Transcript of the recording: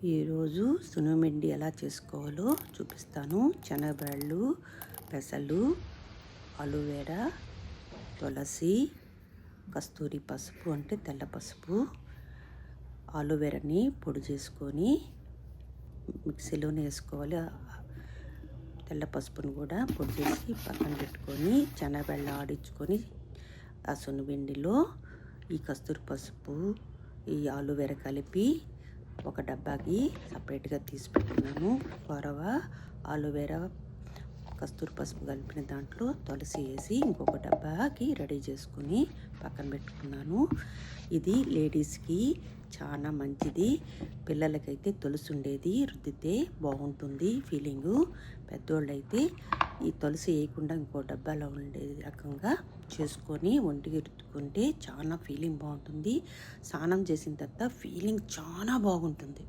ఈరోజు సున్నుండి ఎలా చేసుకోవాలో చూపిస్తాను. శనగబ్యాళ్ళు, పెసలు, అలోవెరా, తులసి, కస్తూరి పసుపు అంటే తెల్ల పసుపు, అలోవెరాని పొడి చేసుకొని మిక్సీలోనే వేసుకోవాలి. తెల్ల పసుపును కూడా పొడి చేసి పక్కన పెట్టుకొని శనగబ్యాళ్ళు ఆడించుకొని ఆ సున్నుండిలో ఈ కస్తూరి పసుపు, ఈ అలోవెరా కలిపి ఒక డబ్బాకి సపరేట్గా తీసి పెట్టుకున్నాను. కొరవ, అలోవెరా, కస్తూరి పసుపు కలిపిన దాంట్లో తులసి వేసి ఇంకొక డబ్బాకి రెడీ చేసుకుని పక్కన పెట్టుకున్నాను. ఇది లేడీస్కి చాలా మంచిది. పిల్లలకైతే తులసి ఉండేది రుద్దితే బాగుంటుంది ఫీలింగు. పెద్దోళ్ళు అయితే ఈ తులసి వేయకుండా ఇంకో డబ్బాలో ఉండే రకంగా చేసుకొని ఒంటికి రుద్దుకుంటే చాలా ఫీలింగ్ బాగుంటుంది. స్నానం చేసిన తర్వాత ఫీలింగ్ చాలా బాగుంటుంది.